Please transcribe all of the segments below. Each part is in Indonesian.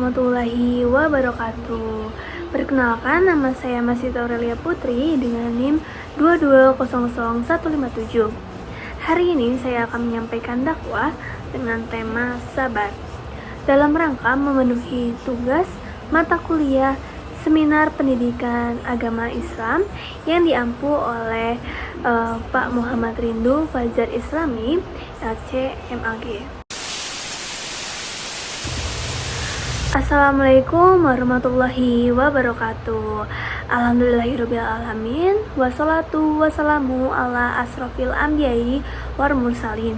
warahmatullahi wabarakatuh. Perkenalkan, nama saya Masita Aurelia Putri dengan NIM 2200157. Hari ini saya akan menyampaikan dakwah dengan tema sabar dalam rangka memenuhi tugas mata kuliah Seminar Pendidikan Agama Islam yang diampu oleh Pak Muhammad Rindu Fajar Islami LC-MAG. Assalamualaikum warahmatullahi wabarakatuh. Alhamdulillahirrabbilalamin. Wassalatu wassalamu ala asrofil anbiya'i wal mursalin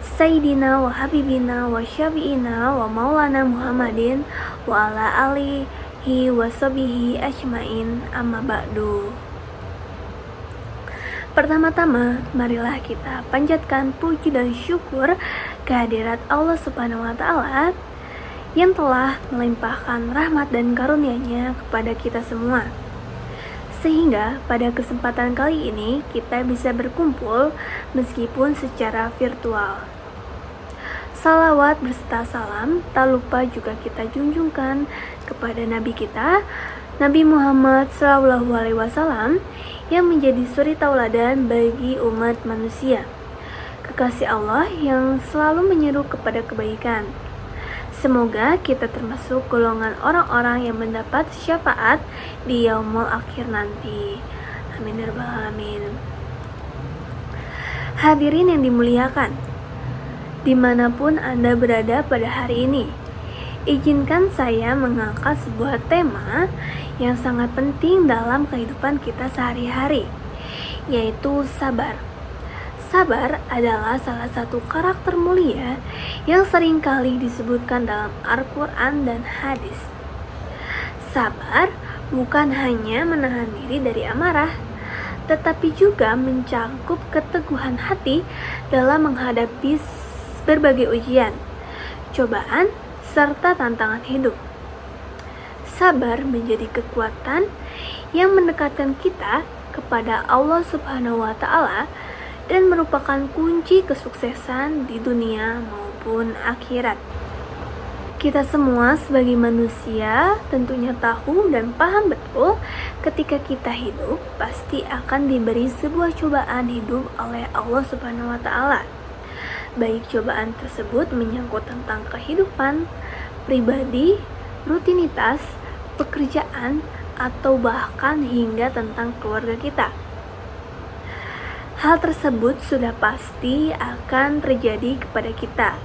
Sayyidina wa habibina wa syafi'ina wa maulana Muhammadin wa ala alihi wa sahbihi ajmain, amma ba'du. Pertama-tama, marilah kita panjatkan puji dan syukur kehadirat Allah Subhanahu wa Ta'ala yang telah melimpahkan rahmat dan karunia-Nya kepada kita semua, sehingga pada kesempatan kali ini kita bisa berkumpul meskipun secara virtual. Salawat beserta salam tak lupa juga kita junjungkan kepada Nabi kita, Nabi Muhammad SAW, yang menjadi suri tauladan bagi umat manusia, kekasih Allah yang selalu menyeru kepada kebaikan. Semoga kita termasuk golongan orang-orang yang mendapat syafaat di yaumul akhir nanti. Amin ya rabbal alamin. Hadirin yang dimuliakan, dimanapun Anda berada pada hari ini, izinkan saya mengangkat sebuah tema yang sangat penting dalam kehidupan kita sehari-hari, yaitu sabar. Sabar adalah salah satu karakter mulia yang seringkali disebutkan dalam Al-Quran dan hadis. Sabar bukan hanya menahan diri dari amarah, tetapi juga mencangkup keteguhan hati dalam menghadapi berbagai ujian, cobaan, serta tantangan hidup. Sabar menjadi kekuatan yang mendekatkan kita kepada Allah Subhanahu wa Ta'ala dan merupakan kunci kesuksesan di dunia maupun akhirat. Kita semua sebagai manusia tentunya tahu dan paham betul ketika kita hidup pasti akan diberi sebuah cobaan hidup oleh Allah Subhanahu wa Ta'ala. Baik cobaan tersebut menyangkut tentang kehidupan pribadi, rutinitas, pekerjaan, atau bahkan hingga tentang keluarga kita. Hal tersebut sudah pasti akan terjadi kepada kita.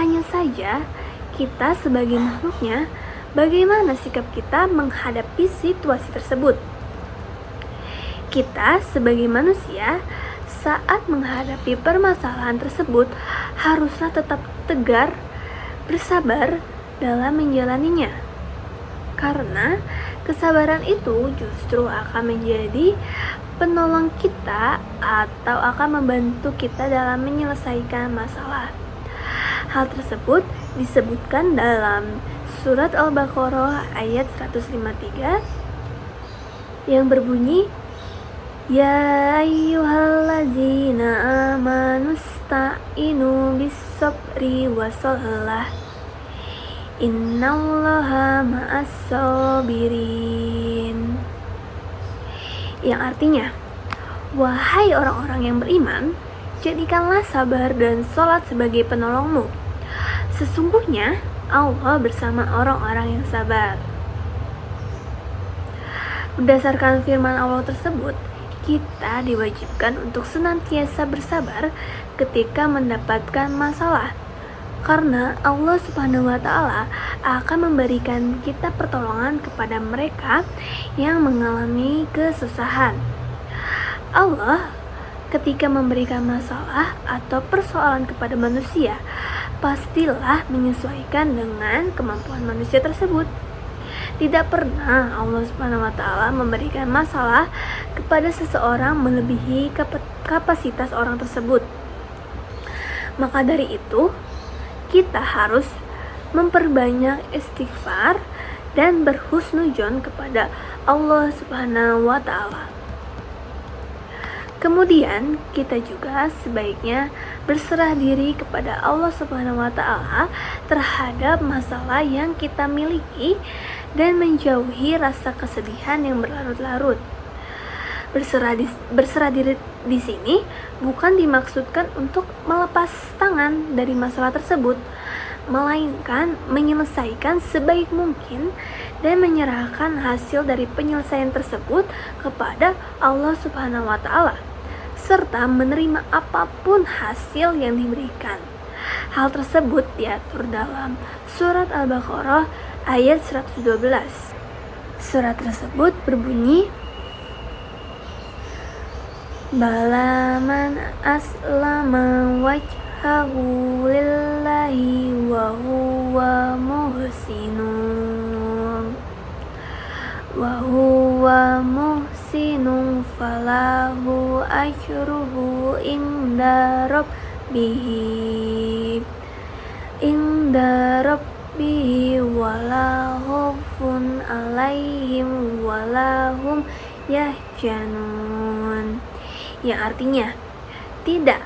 Hanya saja kita sebagai makhluknya, bagaimana sikap kita menghadapi situasi tersebut? Kita sebagai manusia saat menghadapi permasalahan tersebut haruslah tetap tegar, bersabar dalam menjalaninya. Karena kesabaran itu justru akan menjadi penolong kita atau akan membantu kita dalam menyelesaikan masalah. Hal tersebut disebutkan dalam surat Al-Baqarah ayat 153 yang berbunyi, Ya ayyuhallazina amanu sta'inu bis-sabri was-salah innallaha ma'as-sabirin. Yang artinya, wahai orang-orang yang beriman, jadikanlah sabar dan sholat sebagai penolongmu. Sesungguhnya Allah bersama orang-orang yang sabar. Berdasarkan firman Allah tersebut, kita diwajibkan untuk senantiasa bersabar ketika mendapatkan masalah, karena Allah Subhanahu wa Ta'ala akan memberikan kita pertolongan kepada mereka yang mengalami kesusahan. Allah ketika memberikan masalah atau persoalan kepada manusia, pastilah menyesuaikan dengan kemampuan manusia tersebut. Tidak pernah Allah Subhanahu wa Ta'ala memberikan masalah kepada seseorang melebihi kapasitas orang tersebut. Maka dari itu, kita harus memperbanyak istighfar dan berhusnudzon kepada Allah Subhanahu wa Ta'ala. Kemudian kita juga sebaiknya berserah diri kepada Allah Subhanahu wa taala terhadap masalah yang kita miliki dan menjauhi rasa kesedihan yang berlarut-larut. Berserah diri di sini bukan dimaksudkan untuk melepas tangan dari masalah tersebut, melainkan menyelesaikan sebaik mungkin dan menyerahkan hasil dari penyelesaian tersebut kepada Allah Subhanahu wa taala serta menerima apapun hasil yang diberikan. Hal tersebut diatur dalam surat Al-Baqarah ayat 112. Surat tersebut berbunyi, Bala man aslama wajhahu lillahi wa huwa muhsinun falahu ajruhu inda rabbihi wala khaufun alaihim walahum yahzanun. Yang artinya, tidak,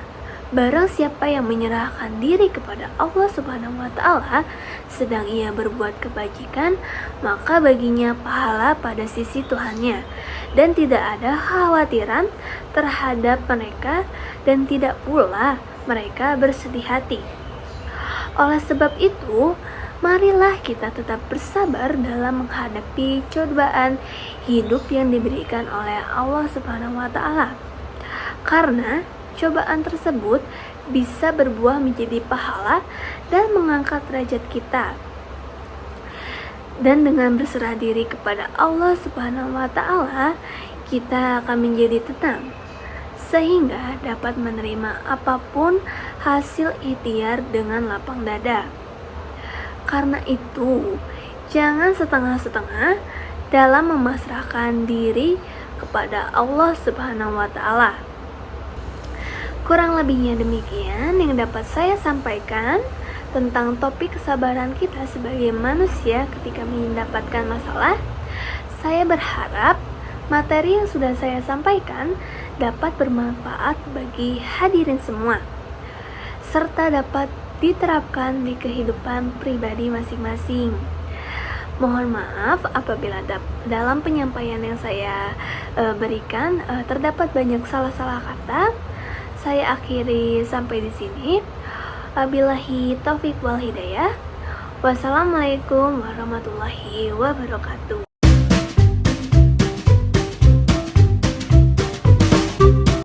barang siapa yang menyerahkan diri kepada Allah Subhanahu wa taala sedang ia berbuat kebajikan, maka baginya pahala pada sisi Tuhannya dan tidak ada kekhawatiran terhadap mereka dan tidak pula mereka bersedih hati. Oleh sebab itu, marilah kita tetap bersabar dalam menghadapi cobaan hidup yang diberikan oleh Allah Subhanahu wa taala. Karena cobaan tersebut bisa berbuah menjadi pahala dan mengangkat derajat kita. Dan dengan berserah diri kepada Allah Subhanahu wa taala, kita akan menjadi tenang sehingga dapat menerima apapun hasil ikhtiar dengan lapang dada. Karena itu, jangan setengah-setengah dalam memasrahkan diri kepada Allah Subhanahu wa taala. Kurang lebihnya demikian yang dapat saya sampaikan tentang topik kesabaran kita sebagai manusia ketika mendapatkan masalah. Saya berharap materi yang sudah saya sampaikan dapat bermanfaat bagi hadirin semua, serta dapat diterapkan di kehidupan pribadi masing-masing. Mohon maaf apabila dalam penyampaian yang saya berikan terdapat banyak salah-salah kata. Saya akhiri sampai di sini. Wabillahi taufik wal hidayah. Wassalamualaikum warahmatullahi wabarakatuh.